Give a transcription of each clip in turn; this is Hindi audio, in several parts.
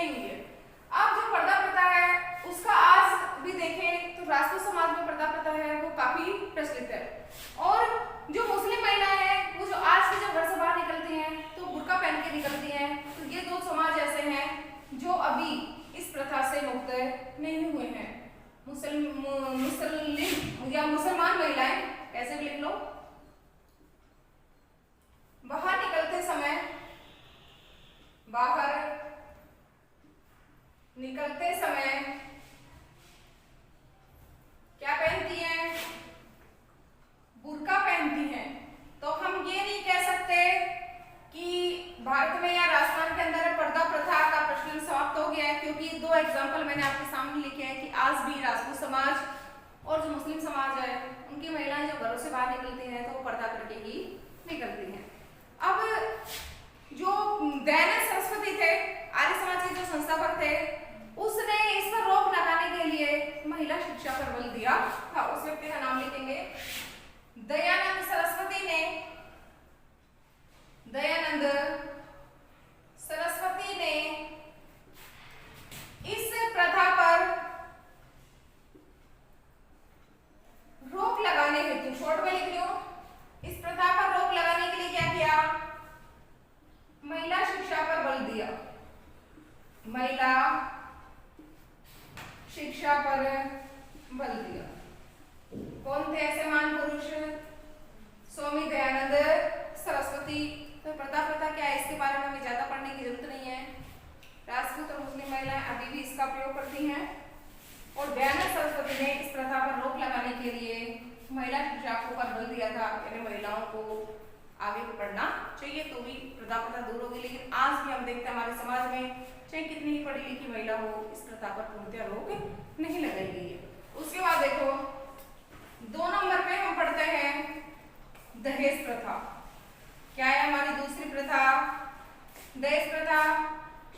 नहीं हुई है। अब जो पर्दा प्रथा है उसका आज भी देखें तो राजपूत समाज में पर्दा प्रथा है वो काफी प्रचलित है। और जो मुस्लिम महिलाएं हैं वो जो आज की जब घर से बाहर निकलती हैं तो बुर्का पहन के निकलती हैं। तो ये दो समाज ऐसे हैं जो अभी इस प्रथा से मुक्त नहीं हुए हैं। मुस्लिम या मुसलमान महिलाएं, ऐसे भी लिख लो, बाहर निकलते समय क्या पहनती हैं? बुर्का पहनती हैं। तो हम ये नहीं कह सकते कि भारत में या राजस्थान के अंदर पर्दा प्रथा का प्रचलन समाप्त हो गया है, क्योंकि दो एग्जाम्पल मैंने आपके सामने लिखे हैं कि आज भी राजपूत समाज और जो मुस्लिम समाज है उनकी महिलाएं जो घरों से बाहर निकलती हैं तो वो पर्दा करके ही निकलती हैं। अब जो दयानंद सरस्वती थे, आर्य समाज के जो संस्थापक थे, उसने इस पर रोक लगाने के लिए महिला शिक्षा पर बल दिया था। उस व्यक्ति का नाम लिखेंगे दयानंद सरस्वती ने इस प्रथा पर रोक लगाने हेतु, शॉर्ट में लिख लो, इस प्रथा पर रोक लगाने के लिए क्या किया? महिला शिक्षा पर बल दिया। महिला शिक्षा पर बल दिया। कौन थे ऐसे महान पुरुष? स्वामी दयानंद सरस्वती। तो प्रथा क्या है इसके बारे में हमें ज्यादा पढ़ने की जरूरत नहीं है। राजपूत और मुस्लिम महिलाएं अभी भी इसका प्रयोग करती हैं और दयानंद सरस्वती ने इस प्रथा पर रोक लगाने के लिए महिला शिक्षा को पर बल दिया था। यानी महिलाओं को आगे पढ़ना चाहिए तो भी प्रथा दूर होगी। लेकिन आज भी हम देखते हैं हमारे समाज में चाहे कितनी ही पढ़ी लिखी महिला हो, इस प्रथा पर पूर्णतः रोक नहीं लगाई गई है। उसके बाद देखो 2 नंबर पे हम पढ़ते हैं दहेज प्रथा। क्या है हमारी दूसरी प्रथा? दहेज प्रथा।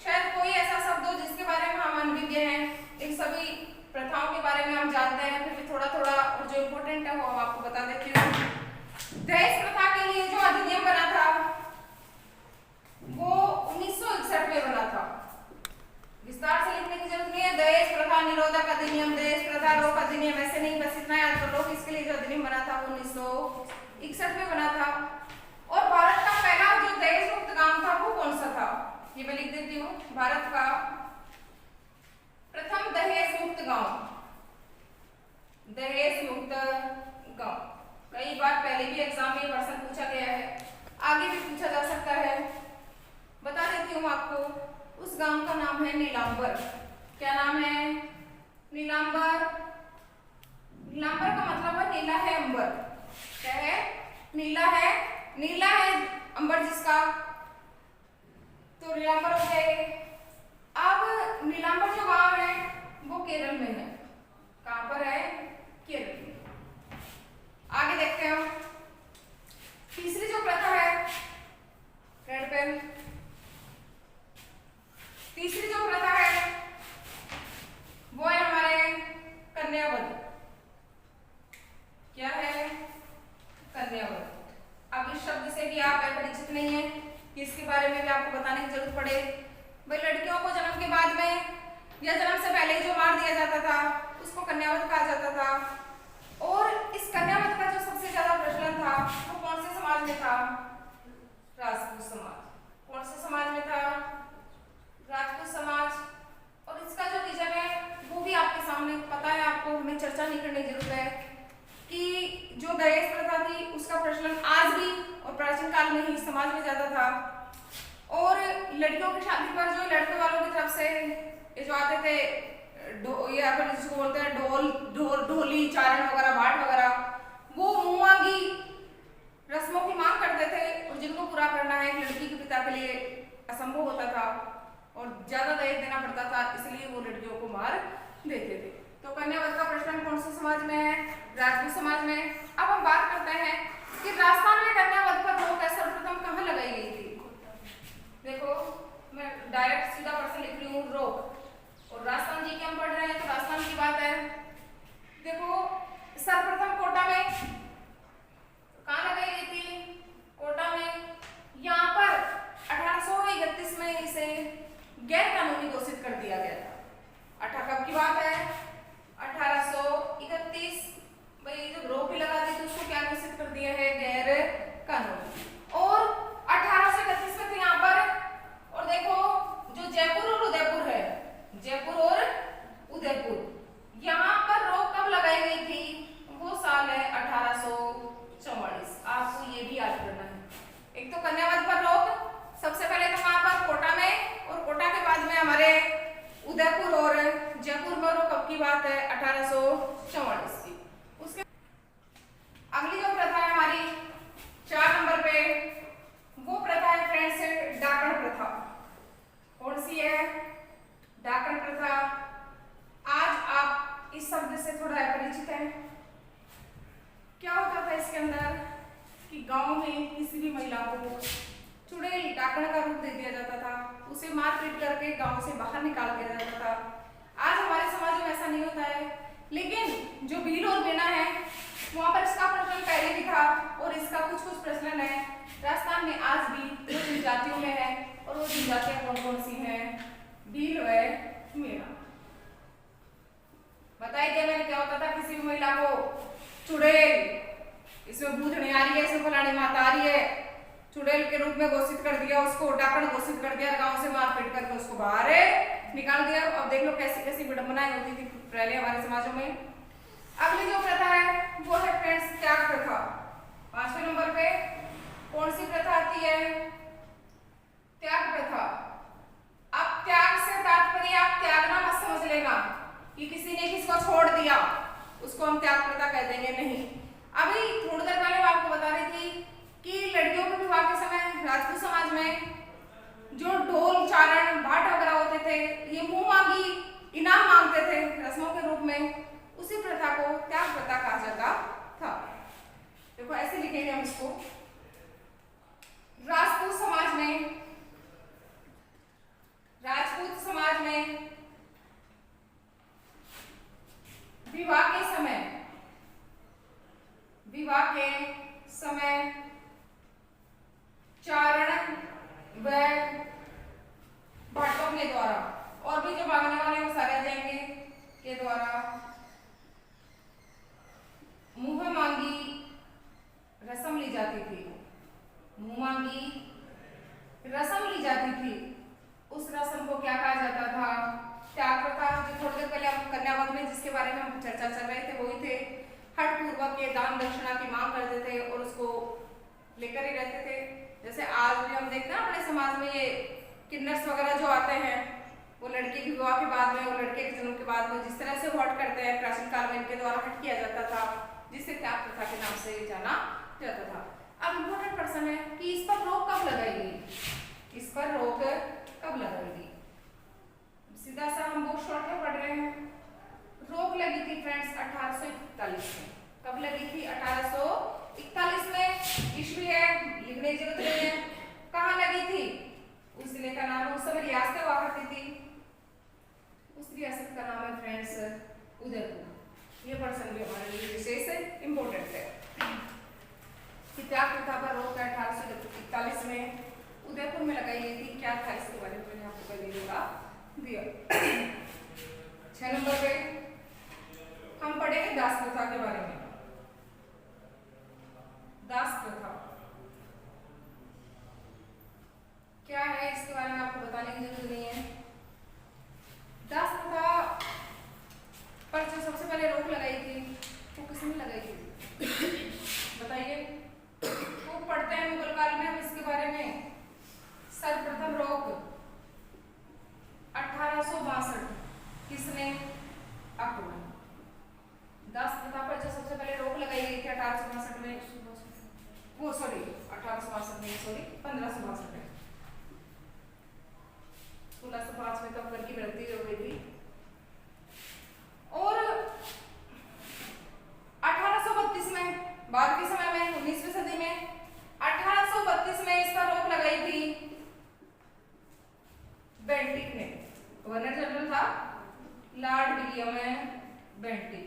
शायद कोई ऐसा शब्द हो जिसके बारे में हम अनभिज्ञ हैं। इन सभी प्रथाओं के बारे में हम जानते हैं, फिर भी थोड़ा थोड़ा और जो इम्पोर्टेंट है वो आपको बता देती हूँ। दहेज प्रथा के लिए जो अधिनियम बना था वो 1961 में बना था। विस्तार से लिखने की जरूरत नहीं है। दहेज प्रथा निरोधक अधिनियम, दहेज प्रथा रोक अधिनियम, ऐसे नहीं, बस इतना याद कर लो कि इसके लिए जो अधिनियम बना था वो 1961 में बना था। और भारत का पहला जो दहेज मुक्त गांव था वो कौन सा था? ये मैं लिख देती हूँ। भारत का प्रथम दहेज मुक्त गांव, दहेज मुक्त गांव। कई बार पहले भी एग्जाम में प्रश्न पूछा गया है, आगे भी पूछा जा सकता है। बता देती हूँ आपको। उस गांव का नाम है नीलांबर। क्या नाम है? नीलांबर। नीलांबर का मतलब है नीला है अंबर। क्या है? नीला है, नीला है अंबर जिसका, तो नीलांबर हो गए। अब नीलांबर जो गांव है वो केरल में है। कहां पर है? केरल में। आगे देखते हैं हम। तीसरी जो प्रथा है, रेड पेन, तीसरी जो प्रथा है वो है हमारे कन्यावध। क्या है? कन्यावध। अब इस शब्द से भी आप परिचित नहीं है, इसके बारे में भी आपको बताने की जरूरत पड़े। भाई लड़कियों को जन्म के बाद में या जन्म से पहले जो मार दिया जाता था उसको कन्यावध कहा जाता था। और इस कन्यावध का जो सबसे ज्यादा प्रचलन था वो कौन से समाज में था? राजपूत समाज। कौन से समाज में था? राजपूत समाज। और इसका जो रीजन है वो भी आपके सामने पता है, आपको हमें चर्चा नहीं करने की जरूरत है कि जो दहेज प्रथा थी उसका प्रचलन आज भी और प्राचीन काल में ही समाज में ज्यादा था। और लड़कियों की शादी पर जो लड़के वालों की तरफ से ये जो आते थे, ये अपन जिसको बोलते हैं ढोली चारण वगैरह, भाट वगैरह, वो मुंह मांगी रस्मों की मांग करते थे और जिनको पूरा करना है एक लड़की के पिता के लिए असंभव होता था और ज्यादा दहेज देना पड़ता था, इसलिए वो लड़कियों को मार देते थे। तो कन्यावध का प्रचलन कौन से समाज में है? राजपूत समाज में। अब हम बात करते हैं कि राजस्थान में कन्यावध पर रोक सर्वप्रथम कहाँ लगाई गई थी? देखो मैं डायरेक्ट सीधा प्रश्न लिख रही हूँ, रोक। और राजस्थान जी के हम पढ़ रहे हैं तो राजस्थान की बात है। देखो सर्वप्रथम कोटा में। कहाँ लगाई गई थी? कोटा में। यहाँ पर 1831 में इसे गैर कानूनी घोषित उदयपुर और जयपुर में, और कब की बात है 1844 की। उसके अगली जो प्रथा है हमारी 4 नंबर पे, वो प्रथा है फ्रेंड्स डाकण प्रथा। कौन सी है? डाकण प्रथा। आज आप इस शब्द से थोड़ा परिचित हैं। क्या होता था इसके अंदर कि गांव में किसी भी महिला को चुड़ैल डाकण का रूप दे दिया जाता था, उसे मारपीट करके गांव से बाहर निकाल दिया जाता था। आज हमारे समाज में ऐसा नहीं होता है, लेकिन जो भील और बेना है वहां पर इसका प्रचलन पहले भी था, और इसका कुछ कुछ प्रचलन है राजस्थान में आज भी जो जनजातियों में है। और वो जनजातियां कौन कौन सी हैं? भील व मेना। बताई दिया मैंने क्या होता था, किसी भी महिला को चुड़ैल, इसमें भूतनी आ रही है, इसमें फलानी माता आ रही है, चुड़ैल के रूप में घोषित कर दिया, उसको डाकण घोषित कर दिया, गांव से मारपीट करके उसको बाहर निकाल दिया। अब देख लो कैसी कैसी विडंबनाएं होती थी पहले हमारे समाजों में। अगली जो प्रथा है वो है फ्रेंड्स त्याग प्रथा। 5वें नंबर पे कौन सी प्रथा आती है? त्याग प्रथा। अब त्याग से तात्पर्य आप त्यागना मत समझ लेना कि किसी ने किसी को छोड़ दिया उसको हम त्याग प्रथा कह देंगे, नहीं। अभी थोड़ी देर पहले मैं आपको बता रही थी कि लड़कियों के विवाह के समय राजपूत समाज में जो ढोल चारण भाट वगैरह होते थे, ये मुंह मांगी इनाम मांगते थे रस्मों के रूप में, उसी प्रथा को त्याग प्रथा कहा जाता था। देखो ऐसे लिखेंगे हम इसको। राजपूत समाज में विवाह के समय चारण व भाटों के द्वारा, और भी जो मांगने वाले वो सारे आ जाएंगे, के द्वारा मुंह मांगी रस्म ली जाती थी। मुंह मांगी रस्म ली जाती थी। उस रस्म को क्या कहा जाता था? त्याग प्रथा। जो थोड़ी देर पहले हम कन्या वंश में जिसके बारे में हम चर्चा चल रहे थे वही थे। हठ पूर्वक के दान दक्षिणा की मांग करते थे और उसको लेकर ही रहते थे। जैसे आज भी हम देखते हैं अपने समाज में ये किन्नर्स वगैरह जो आते हैं, वो लड़के के विवाह के बाद में और लड़के के जन्म के बाद में जिस तरह से हट करते हैं, प्राचीन काल में इनके द्वारा हट किया जाता था, जिससे त्याग प्रथा के नाम से जाना जाता था। अब इम्पोर्टेंट प्रश्न है कि इस पर रोक कब लगाएगी? इस पर रोक कब लगाएगी? सीधा सा हम बहुत शॉर्ट में पढ़ रहे हैं। रोक लगी थी फ्रेंड्स 1841 में। कब लगी थी? 1841 में। ईस्वी है, लिखने की जरूरत नहीं है। कहाँ लगी थी? उस जिले का नाम, उस समय रियासतें हुआ करती थी, उस रियासत का नाम है फ्रेंड्स उदयपुर। ये प्रश्न भी हमारे लिए विशेष इंपोर्टेंट है कि त्याग प्रथा पर रोक 1841 में उदयपुर में लगाई गई थी। क्या था इसके बारे में मैंने आपको पहले दिया। 6 नंबर पे हम पढ़ेंगे दास प्रथा के बारे में। दास प्रथा क्या है इसके बारे में आपको बताने की जरूरत नहीं है। दास प्रथा पर जो सबसे पहले रोक लगाई थी वो किसने लगाई थी बताइए? वो पढ़ते हैं मुगल काल में हम इसके बारे में। सर्वप्रथम रोक 1862 किसने? अकबर। दास प्रथा पर जो सबसे पहले रोक लगाई गई थी 1862 में, वो 1862 में, 1562 में। 1605 में तो अकबर की मृत्यु हो गई थी। और 1832 में, बाद के समय में 19वीं सदी में 1832 में इस पर रोक लगाई थी बेंटिक ने। गवर्नर जनरल था लॉर्ड विलियम बेंटिक।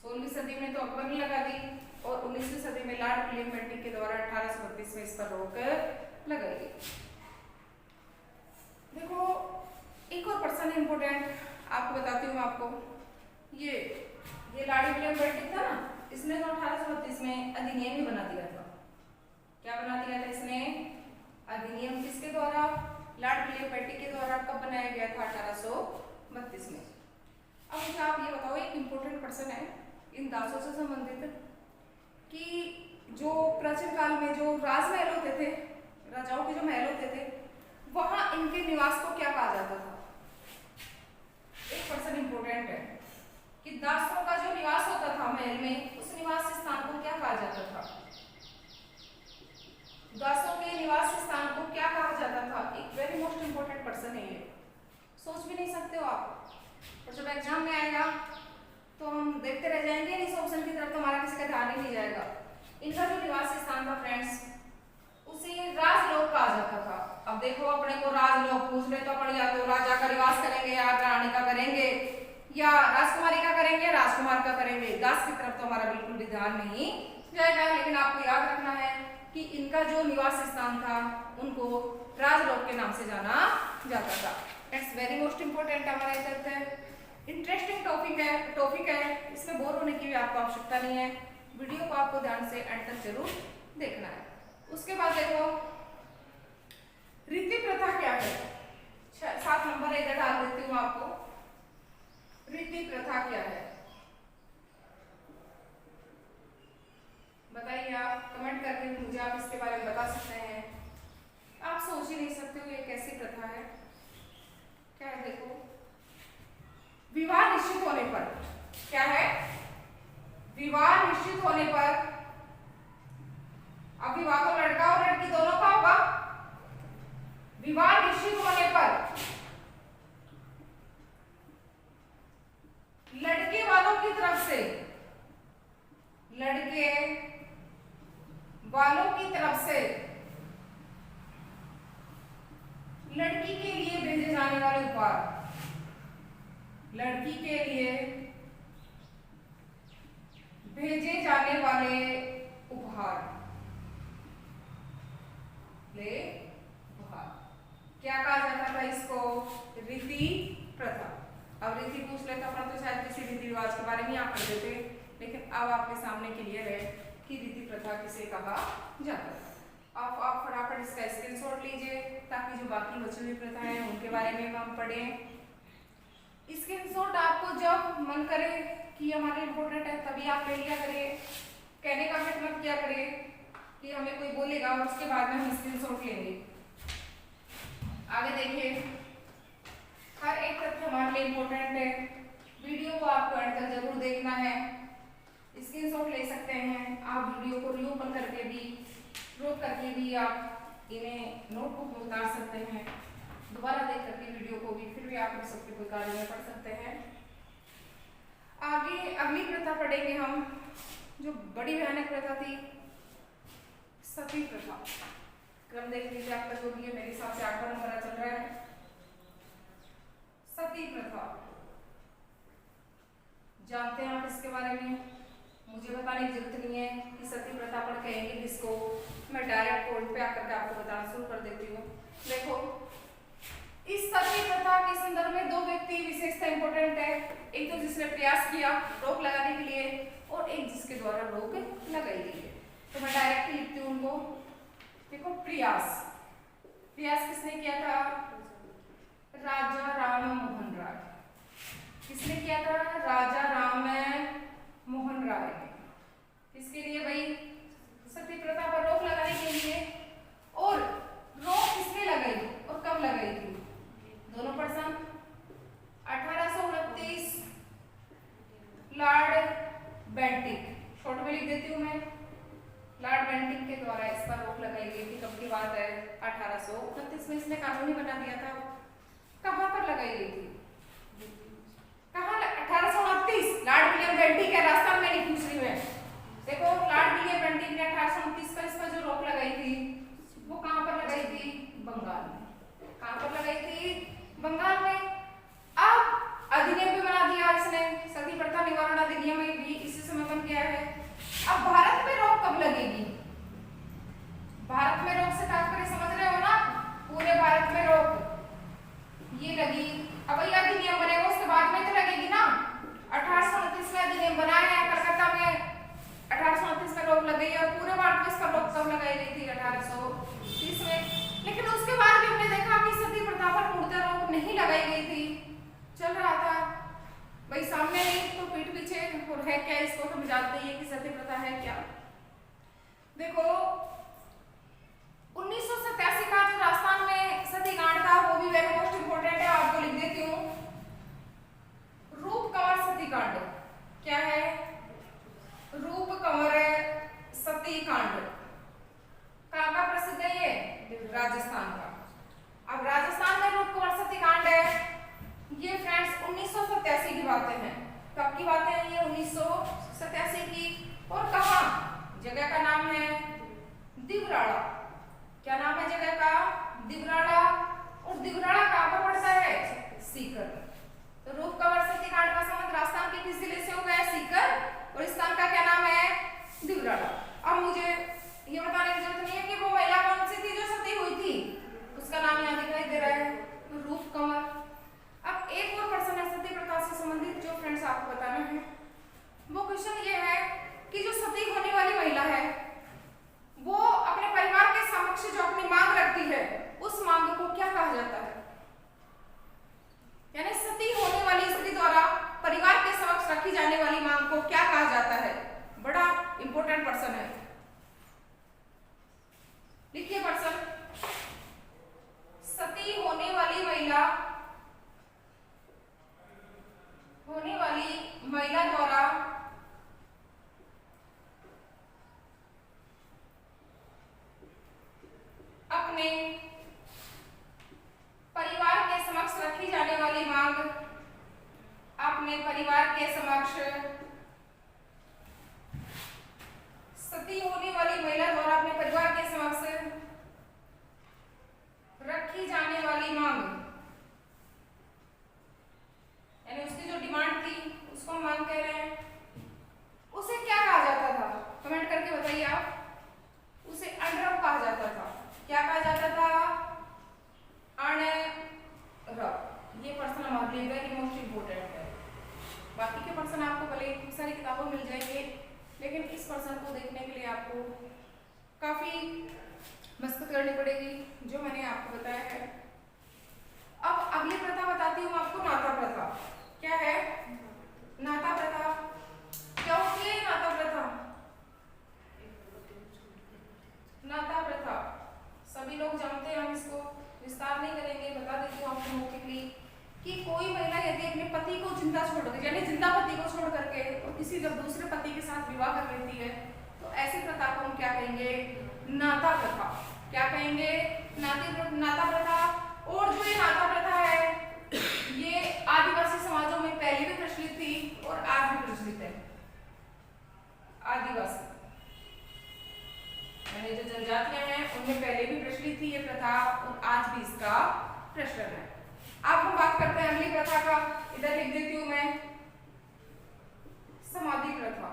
16वीं सदी में तो अकबर ने लगा दी और 19वीं सदी में लॉर्ड विलियम बेंटिक के द्वारा 1832 में इस पर रोक लगाई गई। देखो एक और पर्सन इंपोर्टेंट आपको बताती हूँ। आपको ये लॉर्ड विलियम बेंटिक था ना, इसने तो 1832 में अधिनियम ही बना दिया था। क्या बना दिया था इसने? अधिनियम। किसके द्वारा? लॉर्ड विलियम बेंटिक के द्वारा। कब बनाया गया था? 1832 में। अब मुझे आप ये बताओ, एक इम्पोर्टेंट पर्सन है इन दासों से संबंधित, कि जो प्राचीन काल में जो राजमहल होते थे, राजाओं के जो महल होते थे, निवास को क्या कहा जाता था? एक पर्सन इंपोर्टेंट है कि दासों का जो निवास होता था महल में, उस निवास स्थान को क्या कहा जाता था? दासों के निवास स्थान को क्या कहा जाता था? एक वेरी मोस्ट इंपोर्टेंट पर्सन है ये, सोच भी नहीं सकते हो आप, और जब एग्जाम में आएगा तो हम देखते रह जाएंगे, इस ऑप्शन की तरफ तो हमारा किसी का ध्यान ही नहीं जाएगा। इनका जो निवास स्थान था फ्रेंड्स, उसे राजलोक कहा जाता था। अब देखो अपने को राजलोक पूछ ले तो अपन या तो राजा का निवास करेंगे या रानी का करेंगे या राजकुमारी का करेंगे, राजकुमार का करेंगे। दास की तरफ तो हमारा बिल्कुल भी ध्यान नहीं जाएगा, लेकिन आपको याद रखना है कि इनका जो निवास स्थान था उनको राजलोक के नाम से जाना जाता था। इट्स वेरी मोस्ट इंपोर्टेंट हमारा इधर है, इंटरेस्टिंग टॉपिक है, इसमें बोर होने की भी आपको आवश्यकता नहीं है। वीडियो को आपको ध्यान से एंड तक जरूर देखना है। उसके बाद देखो रीति प्रथा क्या है, 7 नंबर इधर डाल देती हूँ आपको। रीति प्रथा क्या है बताइए, आप कमेंट करके मुझे आप इसके बारे में बता सकते हैं। आप सोच ही नहीं सकते हो ये कैसी प्रथा है, क्या है? देखो विवाह निश्चित होने पर, क्या है? विवाह निश्चित होने पर, अब विवाह तो लड़का और लड़की दोनों का होगा। विवाह निश्चित होने पर लड़के वालों की तरफ से, लड़के वालों की तरफ से लड़की के लिए भेजे जाने वाले उपहार, लड़की के लिए भेजे जाने वाले उपहार, ले उपहार क्या कहा जाता था इसको? रीति प्रथा। अब रीति पूछ ले तो अपन तो शायद किसी रीति रिवाज के बारे में आप पढ़ देते, लेकिन अब आपके सामने क्लियर है कि रीति प्रथा किसे कहा जाता है। आप फटाफट इसका स्क्रीनशॉट लीजिए ताकि जो बाकी बची हुई प्रथाएं हैं उनके बारे में हम पढ़ें। स्क्रीनशॉट आपको जब मन करे कि हमारे इम्पोर्टेंट है तभी आप ले लिया करिए, कहने का मतलब किया करिए कि हमें कोई बोलेगा और उसके बाद में हम स्क्रीनशॉट लेंगे। आगे देखिए, हर एक तथ्य हमारे लिए इम्पोर्टेंट है, वीडियो को आपको एंड तक जरूर देखना है। स्क्रीनशॉट ले सकते हैं आप, वीडियो को रीओपन करके भी, रोक करके भी आप इन्हें नोटबुक में उतार सकते हैं, दोबारा देख करके वीडियो को भी, फिर भी आप इस सबके कोई कार्य में पढ़ सकते हैं। आगे अगली प्रथा पढ़ेंगे हम, जो बड़ी भयानक प्रथा थी, सती प्रथा। क्रम देख लीजिए आपका जो भी है, मेरे हिसाब से 8वां नंबर चल रहा है। सती प्रथा जानते हैं आप इसके बारे में, मुझे बताने की जरूरत नहीं है कि सती प्रथा पर कहेंगे किसको, मैं डायरेक्ट पॉइंट पे आकर के आपको बताना शुरू कर देती हूँ। देखो इस सती प्रथा के संदर्भ में 2 व्यक्ति विशेषता इंपॉर्टेंट है, एक तो जिसने प्रयास किया रोक लगाने के लिए और एक जिसके द्वारा रोक लगाई गई है। तो मैं डायरेक्ट लिखती हूँ उनको। देखो प्रयास किसने किया था? राजा राम मोहन राय। किसने किया था? राजा राम मोहन राय ने। किसके लिए भाई? सती प्रथा पर रोक लगाने के लिए। और रोक किसने लगाई और कब लगाई थी? दोनों पर्सन 1829 लॉर्ड बेंटिक, शॉर्ट में लिख देती हूँ मैं, लॉर्ड बेंटिक के द्वारा इस पर रोक लगाई गई थी। कब की बात है? 1829 में इसने कानून ही बना दिया था। कहाँ पर लगाई गई थी? कहाँ? 1829। लॉर्ड विलियम बेंटिक है, राजस्थान में नहीं पूछ रही मैं। देखो लॉर्ड विलियम बेंटिक ने 1829 पर इस पर जो रोक लगाई थी वो कहाँ पर लगाई थी? बंगाल में। कहाँ पर लगाई थी? बंगाल में। अब अधिनियम भी बना दिया इसने, सती प्रथा निवारण अधिनियम भी इसी समय बन गया है। अब भारत में रोक कब लगेगी? भारत में रोक से तात्पर्य समझ रहे हो ना? पूरे भारत में रोक ये लगी। अब ये अधिनियम बनेगा उसके बाद में तो लगेगी ना। 1829 में अधिनियम बनाया है, कलकत्ता में 1829 में रोक लग गई और पूरे भारत में इसका रोक कब लगाई गई थी? 1830 में। लेकिन उसके बाद भी हमने देखा कि सती प्रथा पर पूर्णतः रोक नहीं राजस्थान का। अब राजस्थान में रूप कंवर सतीकांड है, ये फ्रेंड्स 1987 की बातें हैं। कब की बातें हैं ये? 1987 की। और कहाँ? जगह का नाम है दिवराड़ा। क्या नाम है जगह का? दिवराड़ा। और दिवराड़ा कहाँ पर पड़ता है? सीकर। तो रूप कंवर सतीकांड का संबंध राजस्थान के किस जिले से हो गया? सीकर। और स्थान का क्या नाम है? दिवराड़ा। अब मुझे ये बताने की जरूरत नहीं है कि वो महिला कौन सी थी जो सती हुई थी, उसका नाम यहाँ दिखाई दे रहा है, रूप कंवर। अब एक और प्रश्न है सती प्रथा से संबंधित जो फ्रेंड्स आपको बताना है। वो क्वेश्चन ये है कि जो सती होने वाली महिला है वो अपने परिवार के समक्ष जो अपनी मांग रखती है उस मांग को क्या कहा जाता है? यानी सती होने वाली स्त्री द्वारा परिवार के समक्ष रखी जाने वाली मांग को क्या कहा जाता है? बड़ा इंपॉर्टेंट प्रश्न है, लिखिए प्रश्न। सती होने वाली महिला द्वारा अपने परिवार के समक्ष रखी जाने वाली मांग, अपने परिवार के समक्ष सती होने वाली महिला द्वारा अपने परिवार के समक्ष रखी जाने वाली मांग, यानी उसकी जो डिमांड थी उसको हम मांग कह रहे हैं, उसे क्या कहा जाता था? कमेंट करके बताइए आप। उसे अनरव कहा जाता था। क्या कहा जाता था? अनरव। ये प्रश्न हमारे लिए वेरी मोस्ट इंपोर्टेंट है। बाकी के प्रश्न आपको भले ही खूब सारी किताबों मिल जाएंगे, लेकिन इस प्रश्न को देखने के लिए आपको काफी मशक्कत करनी पड़ेगी, जो मैंने आपको बताया है। अब अगली प्रथा बताती हूँ आपको, नाता प्रथा। क्या है? नाता प्रथा। क्या होती है नाता प्रथा? नाता प्रथा सभी लोग जानते हैं, हम इसको विस्तार नहीं करेंगे, बता देती हूँ आपको मौखिकली कि कोई महिला यदि अपने पति को जिंदा छोड़ दे, यानी जिंदा पति को छोड़ करके और किसी जब दूसरे पति के साथ विवाह कर लेती है, तो ऐसी प्रथा को हम क्या कहेंगे? नाता प्रथा। क्या कहेंगे? नाता प्रथा। और जो ये नाता प्रथा है ये आदिवासी समाजों में पहले भी प्रचलित थी और आज भी प्रचलित है। आदिवासी यानी जो जनजातियां हैं उनमें पहले भी प्रचलित थी ये प्रथा और आज भी इसका प्रचलन है। अब हम बात करते हैं अगली प्रथा का। इधर लिख देती हूं मैं, समाधि प्रथा।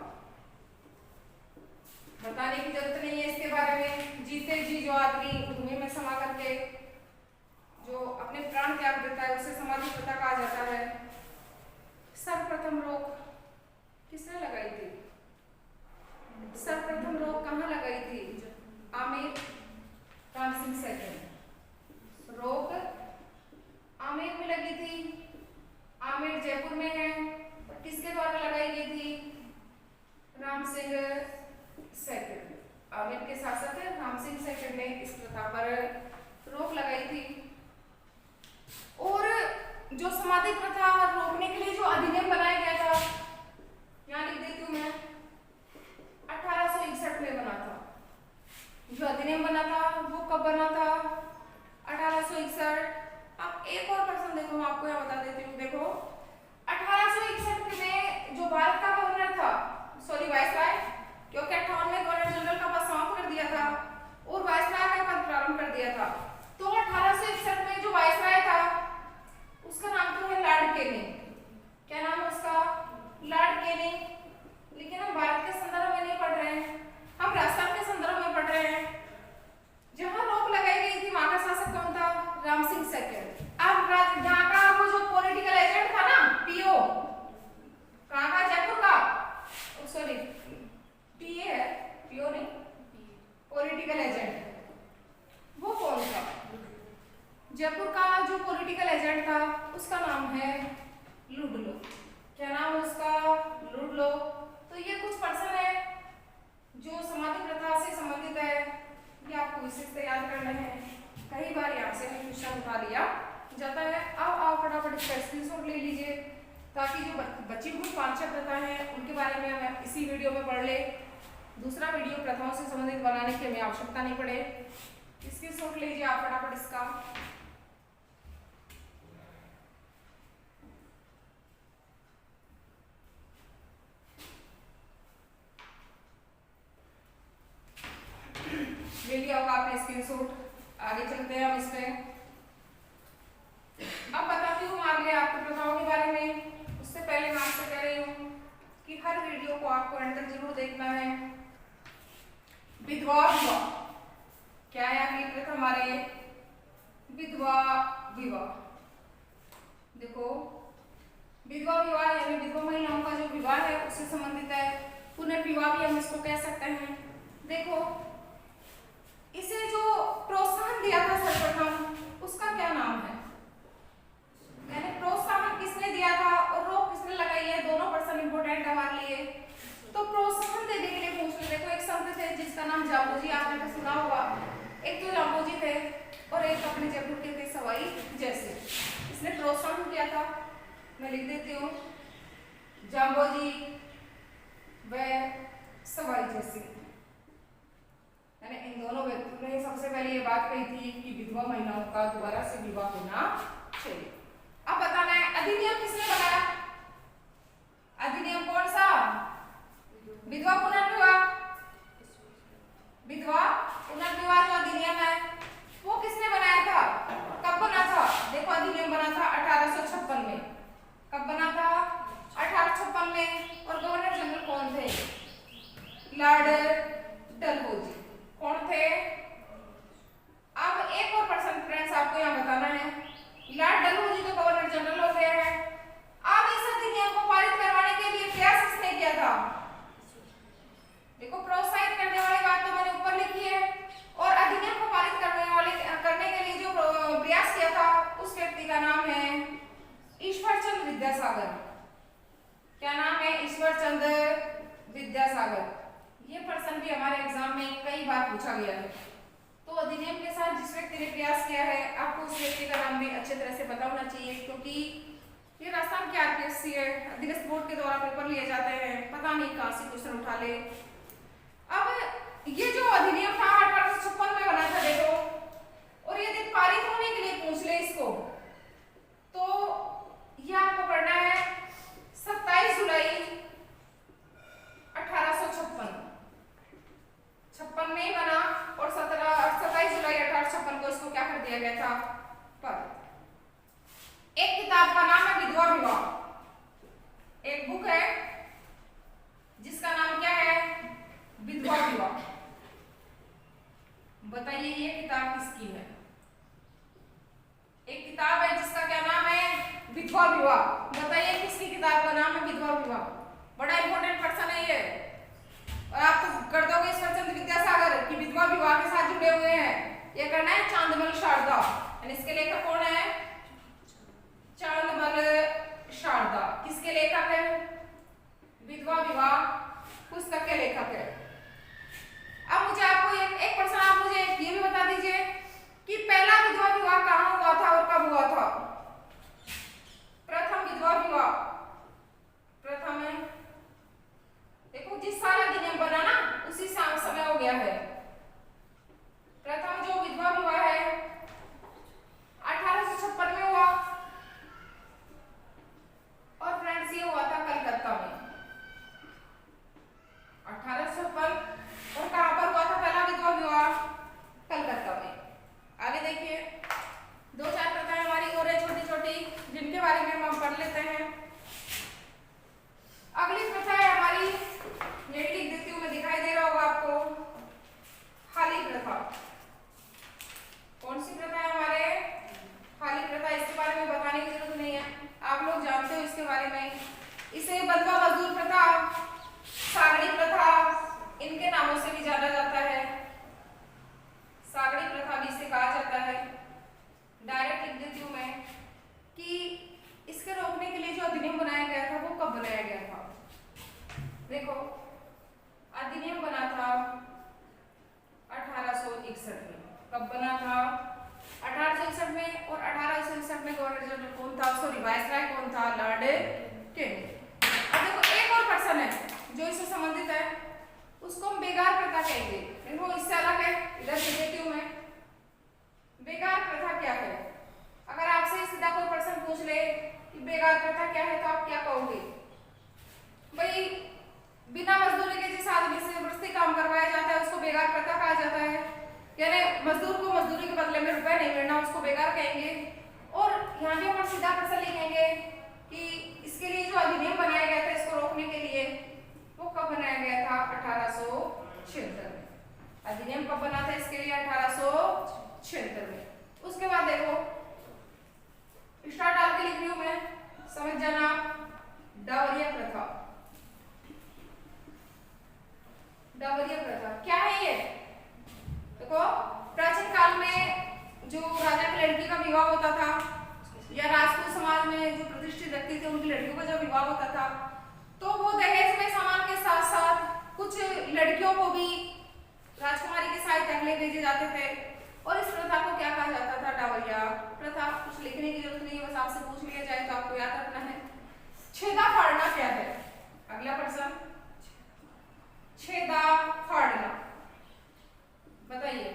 बताने की जरूरत नहीं है इसके बारे में। जीते जी जो आदमी धुएं में समा करके जो अपने प्राण त्याग देता है उसे समाधि प्रथा कहा जाता है। सर्वप्रथम रोक किसने लगाई थी? सर्वप्रथम रोक कहाँ लगाई थी? आमेर रामसिंह सैगल। रोक आमेर में लगी थी। आमेर जयपुर में है। किसके द्वारा लगाई गई थी? रामसिंह सैगल। आमेर के शासक रामसिंह सैगल ने इस प्रथा पर रोक लगाई थी। और जो समाधि प्रथा रोकने के लिए जो अधिनियम बनाया गया था, यहाँ लिख देती हूँ मैं, 1861 में बना था। जो अधिनियम बना था वो कब बना था? 1861। अब एक और प्रश्न देखो, मैं आपको यहाँ बता देती हूँ। देखो 1861 में जो भारत का गवर्नर था, सॉरी वायसराय, क्योंकि 58 में गवर्नर जनरल का पद समाप्त कर दिया था और वायसराय का पद प्रारंभ कर दिया था। तो 1861 में जो वायसराय था उसका नाम तो है लॉर्ड केनिंग। क्या नाम है उसका? Lord Canning. लेकिन हम भारत के संदर्भ में नहीं पढ़ रहे हैं, हम राजस्थान के संदर्भ में पढ़ रहे हैं। जहां रोक लगाई गई थी वहां का शासक कौन था? रामसिंह सैगल। अब यहाँ का वो जो पॉलिटिकल एजेंट था ना, पीओ, कहाँ का? जयपुर का। सॉरी पीए है, पीओ नहीं, पॉलिटिकल एजेंट। वो कौन था? जयपुर का जो पॉलिटिकल एजेंट था उसका नाम है लुडलो। क्या नाम है उसका? लुडलो। तो ये कुछ पर्सन है जो समाधि प्रथा से संबंधित है, ये आपको विशेष से याद करना है। कई बार यहाँ से हम क्वेश्चन उठा लिया जाता है। अब आप फटाफट इसका स्क्रीनशॉट ले लीजिए ताकि जो बची हुई 5-6 प्रथा है उनके बारे में हम इसी वीडियो में पढ़ ले। दूसरा वीडियो प्रथाओं से संबंधित बनाने की हमें आवश्यकता नहीं पड़े, स्क्रीनशॉट लीजिए आप फटाफट इसका। ले लिया होगा आपने स्क्रीनशॉट। आगे चलते हैं हम इस पे। अब बताती हूँ आगे आपको प्रथाओं के बारे में। उससे पहले मैं आपसे कह रही हूँ कि हर वीडियो को आपको एंड तक जरूर देखना है। विधवा विवाह क्या है अगली प्रथा हमारे? विधवा विवाह। देखो विधवा विवाह यानी विधवा महिलाओं का जो विवाह है उससे संबंधित है। पुनर्विवाह भी हम इसको कह सकते हैं। देखो इसे जो प्रोत्साहन दिया था सर्वप्रथम उसका क्या नाम है? यानी प्रोत्साहन किसने दिया था और रोक किसने लगाई है? दोनों पर्सन इंपोर्टेंट है हमारे लिए। तो प्रोत्साहन देने के लिए पूछ ले। देखो एक संत थे जिसका नाम जाम्बोजी, आपने तो सुना होगा। एक तो जाम्बोजी थे और एक अपने जयपुर के थे सवाई जैसे। इसने प्रोत्साहन किया था, मैं लिख देती हूँ, जाम्बोजी व सवाई जैसे। यानी इन दोनों व्यक्तियों ने सबसे पहले ये बात कही थी कि विधवा महिलाओं का दोबारा से विवाह होना चाहिए। अब बताना है अधिनियम किसने बनाया? अधिनियम कौन सा? विधवा पुनर्विवाह। विधवा पुनर्विवाह जो अधिनियम है वो किसने बनाया था? कब बना था? देखो अधिनियम बना था 1856 में। कब बना था? 1856 में। और गवर्नर जनरल कौन थे? लॉर्ड डलहौजी। कौन थे? अब एक और पर्सन फ्रेंड्स आपको यहाँ बताना है। लॉर्ड डलहौजी तो गवर्नर जनरल हो गए हैं। अब इस अधिनियम को पारित करवाने के लिए प्रयास किसने किया था? देखो प्रोत्साहित करने वाली बात तो मैंने ऊपर लिखी है। और अधिनियम को पारित करने के लिए जो प्रयास किया था उस व्यक्ति का नाम है ईश्वरचंद्र विद्यासागर। क्या नाम है? ईश्वरचंद्र विद्यासागर। ये पर्सन भी हमारे एग्जाम में कई बार पूछा गया है। तो अधिनियम के साथ जिस व्यक्ति ने प्रयास किया है आपको उस व्यक्ति का नाम भी अच्छे तरह से पता होना चाहिए, क्योंकि ये राजस्थान की आरपीएससी है, अधीनस्थ बोर्ड के द्वारा पेपर लिए जाते हैं, पता नहीं कहां से क्वेश्चन उठा ले। अब ये जो अधिनियम था 1856 में बना था देखो, और यदि पारित होने के लिए पूछ ले इसको तो ये आपको पढ़ना है 27 जुलाई 1856 में ही बना। और 27 जुलाई 1856 को इसको क्या कर दिया गया था? पर एक किताब का नाम है विधवा विवाह। एक बुक है जिसका नाम क्या है? विधवा विवाह। बताइए ये किताब किसकी है? एक किताब है जिसका क्या नाम है? विधवा विवाह। बताइए किसकी किताब का नाम है विधवा विवाह? बड़ा इंपॉर्टेंट पर्सन है ये। और आप तो कर दोगे ईश्वरचंद्र विद्यासागर की विधवा विवाह के साथ जुड़े हुए हैं। ये करना है चांदमल शारदा। इसके लेखक कौन है? चांदमल शारदा। किसके लेखक है? विधवा विवाह पुस्तक के लेखक है। अब मुझे आपको एक प्रश्न आप मुझे ये भी बता दीजिए कि पहला विधवा विवाह कहाँ हुआ था और कब हुआ था? प्रथम विधवा विवाह प्रथम है, देखो जिस साल अधिनियम बना ना उसी समय हो गया है। प्रथम जो विधवा विवाह है 1856 में हुआ। और फ्रेंड्स ये हुआ था कलकत्ता में 1856। और कहां पर हुआ था पहला विधवा विवाह? कलकत्ता में। आगे देखिए 2-4 प्रथाएं हमारी और है छोटी छोटी, जिनके बारे में हम पढ़ लेते हैं। अगली प्रथा है हमारी, यही लिख देती हूँ मैं, दिखाई दे रहा होगा आपको, हाली प्रथा। कौन सी प्रथा है हमारे? हाली प्रथा। इसके बारे में बताने की जरूरत नहीं है, आप लोग जानते हो इसके बारे में। इसे बंधुआ मजदूर प्रथा, सागड़ी प्रथा, इनके नामों से भी जाना जाता है। सागड़ी प्रथा भी इसे कहा जाता है। डायरेक्ट लिख देती हूँ मैं कि इसके रोकने के लिए जो अधिनियम बनाया गया था वो कब बनाया गया था? देखो अधिनियम बना था 1861 में। कब बना था? 1861 में। और 1861 में गवर्नर जनरल कौन था? सॉरी वायसराय कौन था? Lord Canning. अब देखो एक और पर्सन है जो इससे संबंधित है, उसको हम बेगार प्रथा कहेंगे। देखो इससे अलग है, इधर लिख देती हूँ मैं। बेगार प्रथा क्या है? अगर आपसे सीधा कोई प्रश्न पूछ ले कि बेगार प्रथा क्या है तो आप क्या कहोगे? भाई बिना मजदूरी के जिस आदमी से जबरदस्ती काम करवाया जाता है उसको बेगार प्रथा कहा जाता है। यानी मजदूर को मजदूरी के बदले में रुपए नहीं मिलना उसको बेगार कहेंगे। और यहाँ भी हम सीधा प्रश्न लिखेंगे कि इसके लिए जो अधिनियम बनाया गया था इसको रोकने के लिए, वो कब बनाया गया था? 1876 में। अधिनियम कब बना था इसके लिए? 1876 में। उसके बाद देखो स्टार्ट डाल के लिख रही हूं मैं, समझ जाना। डावरिया प्रथा। डावरिया प्रथा क्या है ये? देखो प्राचीन काल में जो राजा की लड़की का विवाह होता था या राजपूत समाज में जो प्रतिष्ठित व्यक्ति थे उनकी लड़कियों का जब विवाह होता था तो वो दहेज में सामान के साथ साथ कुछ लड़कियों को भी राजकुमारी के साथ पहले भेजे जाते थे। और इस प्रथा को क्या कहा जाता था? डावरिया प्रथा। कुछ लिखने की जरूरत नहीं है, बस आपसे पूछ लिया जाए तो आपको याद रखना है। छेदा फाड़ना क्या है? अगला प्रश्न, छेदा फाड़ना बताइए।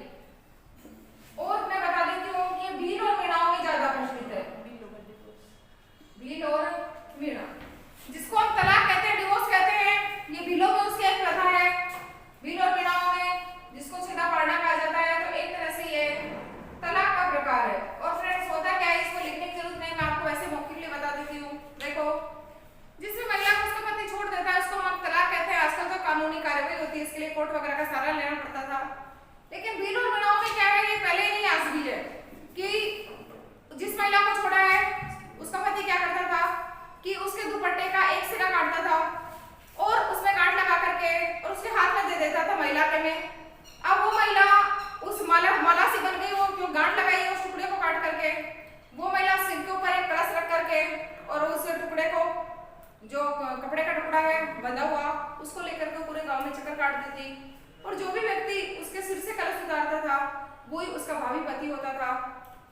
और मैं बता देती हूँ कि भील और मीणाओं में ज्यादा प्रचलित है। भील और मीणा, जिसको हम तलाक कहते हैं, डिवोर्स कहते हैं, ये भीलों में उसकी एक प्रथा है। भील और मीणाओं में जिसको छेदा फाड़ना कहा जाता है, तो एक तरह से ये तलाक का प्रकार है। और फ्रेंड्स होता क्या है, इसको लिखने की जरूरत नहीं, मैं आपको ऐसे मौके के लिए बता देती हूँ। देखो जिसमें महिला को उसका पति छोड़ देता है उसको हम तलाक कहते हैं। आजकल तो कानूनी कार्रवाई होती है, इसके लिए कोर्ट वगैरह का सहारा लेना पड़ता था। लेकिन भील और मीणाओं में क्या है, ये पहले ही आज भी है कि जिस महिला को छोड़ा है उसका पति क्या करता था कि उसके दुपट्टे का एक सिरा काटता था और उसमें गांठ लगा करके और उसके हाथ में दे देता था महिला के में। अब वो महिला उस माला सी बन गई, वो जो गांठ लगाई है उस टुकड़े को काट करके, वो महिला सिर के ऊपर एक कलश रख करके और उस टुकड़े को जो कपड़े का टुकड़ा है बंधा हुआ उसको लेकर के पूरे गांव में चक्कर काट देती। और जो भी व्यक्ति उसके सिर से कलश उतारता था वही उसका भावी पति होता था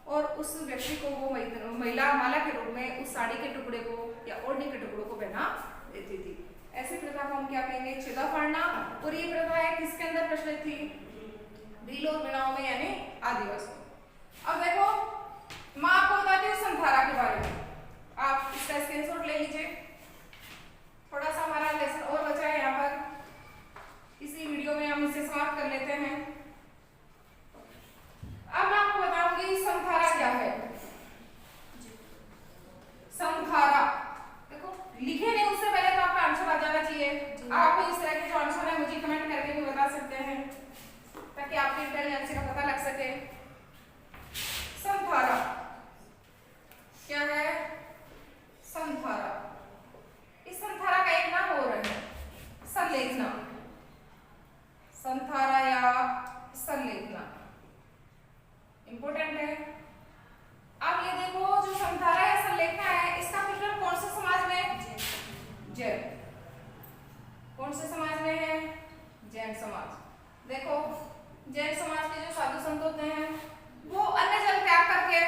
और उस व्यक्ति को वो महिला माला के रूप में उस साड़ी के टुकड़े को या ओढ़नी के टुकड़ों को पहना देती थी। ऐसी प्रथा को हम क्या कहेंगे? छेदा फाड़ना। और ये प्रथा है किसके अंदर प्रचलित थी? भील और मीणाओं में यानी आदिवासी। अब देखो मैं आपको बताती हूँ संथारा के बारे में, आप इसका स्क्रीनशॉट ले लीजिए। थोड़ा सा हमारा लेसन और बचा है यहाँ पर, इसी वीडियो में हम इसे समाप्त कर लेते हैं। अब मैं आपको बताऊंगी संथारा क्या है। संथारा देखो लिखे नहीं उससे पहले तो आपका आंसर आ जाना चाहिए। आप इस तरह के जो आंसर है मुझे कमेंट करके भी बता सकते हैं ताकि आपके इंटेलिजेंस का पता लग सके। संथारा क्या है? संथारा, इस संथारा का एक नाम और है संलेखना। संथारा या संलेखना इंपॉर्टेंट है। अब ये देखो जो संथारा या संलेखना है इसका प्रचलन कौन से समाज में? जैन। कौन से समाज में है? जैन समाज। देखो जैन समाज के जो साधु संत होते हैं वो अन्य जल त्याग करके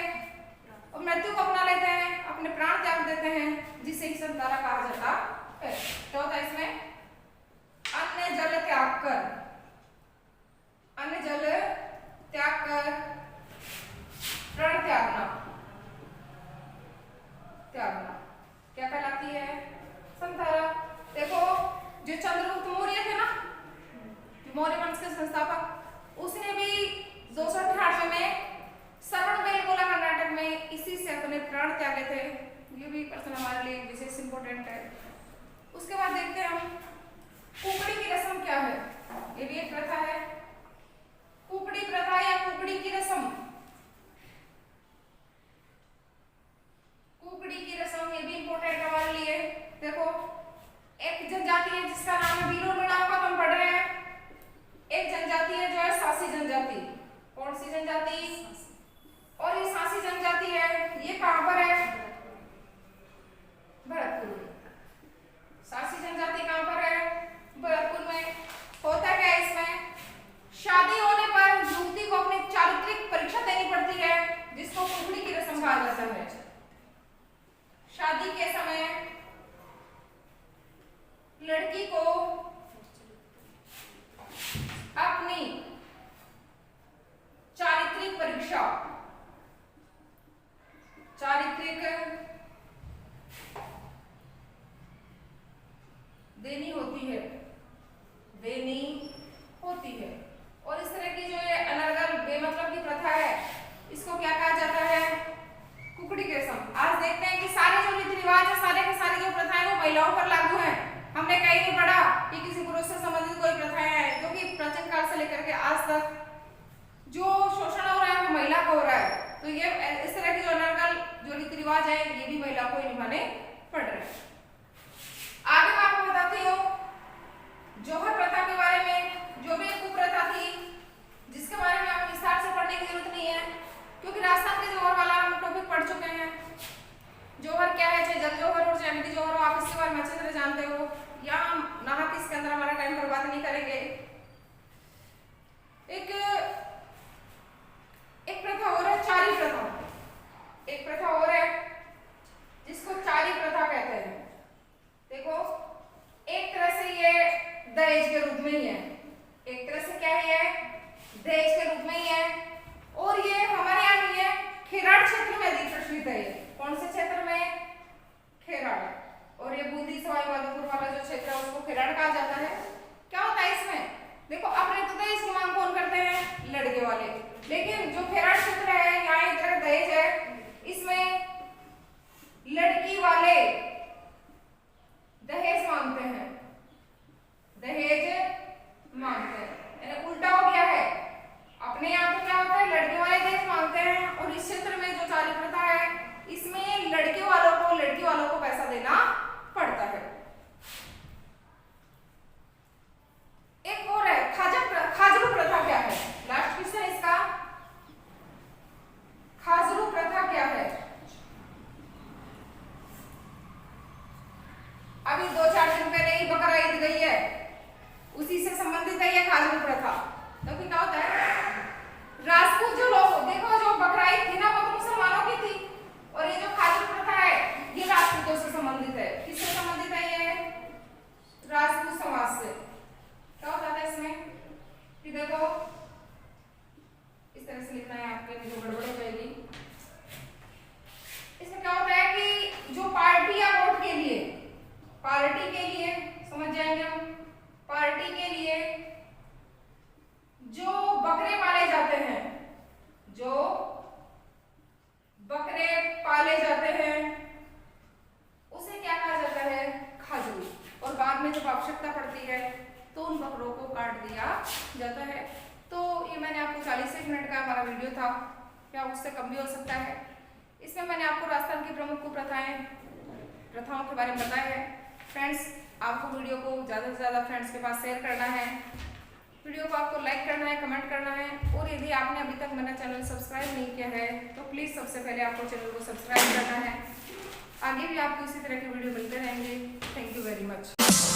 और मृत्यु को अपना लेते हैं, अपने प्राण त्याग देते हैं, जिसे ही संथारा कहा जाता है। क्या होता है इसमें? अन्य जल त्याग कर, अन्य जल त्याग कर प्राण त्यागना, त्यागना क्या कहलाती है? संथारा। देखो जो चंद्रगुप्त मौर्य थे ना, मौर्य वंश के संस्थापक, उसने भी 298 में श्रवणबेलगोला कर्नाटक में इसी से अपने प्राण त्यागे थे। ये भी प्रश्न हमारे लिए विशेष इंपॉर्टेंट है। उसके बाद देखते हैं हम कुकड़ी की रस्म क्या है। ये भी एक प्रथा है, कुकड़ी प्रथा या कुकड़ी की रस्म। कुकड़ी की रस्म ये भी इंपॉर्टेंट है हमारे लिए। देखो एक जनजाति है जिसका नाम है भील और मीणाओं का, हम पढ़ रहे हैं। एक जनजाति है जो है सासी जनजाति। कौन सी जनजाति? और ये सासी जनजाति है, ये कहां पर है? भरतपुर में। सासी जनजाति कहां पर है? भरतपुर में। होता क्या है इसमें? शादी होने पर युवती को अपनी चारित्रिक परीक्षा देनी पड़ती है जिसको कुकड़ी की रस्म कहा जाता है। शादी के समय लड़की को अपनी चारित्रिक परीक्षा महिलाओं पर लागू है। हमने कहीं नहीं पढ़ा कि किसी पुरुष से संबंधित कोई प्रथाएं हैं, क्योंकि प्राचीन काल से लेकर के आज तक जो शोषण हो रहा है वो महिला को हो रहा है। तो ये इस तरह की जो अनर्गल जो रीति रिवाज है ये भी महिला को ही निभाने पड़ रहे हैं। आगे मैं आपको बताती हूँ जौहर प्रथा के बारे में, जो भी एक कुप्रथा थी जिसके बारे में आपको विस्तार से पढ़ने की जरूरत नहीं है, क्योंकि राजस्थान के जौहर वाला हम टॉपिक पढ़ चुके हैं। जौहर क्या है, चाहे जल जौहर और चाहे नदी जौहर हो, आप इसके बारे में अच्छी तरह जानते हो। या नाहक इसके अंदर हमारा टाइम बर्बाद नहीं करेंगे। एक प्रथा और है चारी प्रथा। एक प्रथा और है जिसको चारी प्रथा कहते हैं। देखो, एक तरह से ये दहेज के रूप में ही है। एक तरह से क्या है, ये दहेज के रूप में ही है। और ये हमारे यहाँ नहीं है, खेराड़ क्षेत्र में अधिक प्रचलित है। कौन से क्षेत्र में? खेराड़। और ये बूंदी सवाई माधोपुर वाला जो क्षेत्र है उसको खेराड़ कहा जाता है। क्या होता है इसमें? देखो, अपने तो दहेज की मांग कौन करते हैं? लड़के वाले। लेकिन जो खेराड़ क्षेत्र है, यहाँ एक तरह दहेज है, इसमें लड़की वाले दहेज मांगते हैं। दहेज मांगते हैं, यानी उल्टा हो गया है। अपने यहाँ तो क्या होता है, लड़के वाले दहेज मांगते हैं, और इस क्षेत्र में जो चारी प्रथा है इसमें लड़की वालों को पैसा देना पड़ता है। एक और है खाजरू प्रथा। क्या है? लास्ट क्वेश्चन इसका, खाजरू प्रथा क्या है? अभी 2-4 दिन पहले ही बकरा ईद गई है, उसी से संबंधित है ये खाजरू प्रथा। तो क्या होता है, राजपूत जो लोग, देखो जो बकरा ईद थी ना वो तो मुसलमानों की थी, और ये जो खाजरू प्रथा है ये राजपूतों से संबंधित है। किससे संबंधित है? ये राजपूत समाज से। क्या होता है इसमें कि देखो इस तरह से लिखना है, आपके जो गड़बड़ हो जाएगी। इसमें क्या होता है कि जो पार्टी या वोट के लिए, पार्टी के लिए, समझ जाएंगे हम, पार्टी के लिए जो बकरे पाले जाते हैं, जो बकरे पाले जाते हैं उसे क्या कहा जाता है? खाजरू। और बाद में जब आवश्यकता पड़ती है तो उन बकरों को काट दिया जाता है। तो ये मैंने आपको 40 मिनट का हमारा वीडियो था, या उससे कम भी हो सकता है। इसमें मैंने आपको राजस्थान की प्रमुख प्रथाओं के बारे में बताया है। फ्रेंड्स, आपको वीडियो को ज़्यादा से ज़्यादा फ्रेंड्स के पास शेयर करना है। वीडियो को आपको लाइक करना है, कमेंट करना है, और यदि आपने अभी तक मेरा चैनल सब्सक्राइब नहीं किया है तो प्लीज़ सबसे पहले आपको चैनल को सब्सक्राइब करना है। आगे भी आपको इसी तरह के वीडियो मिलते रहेंगे। Thank you very much.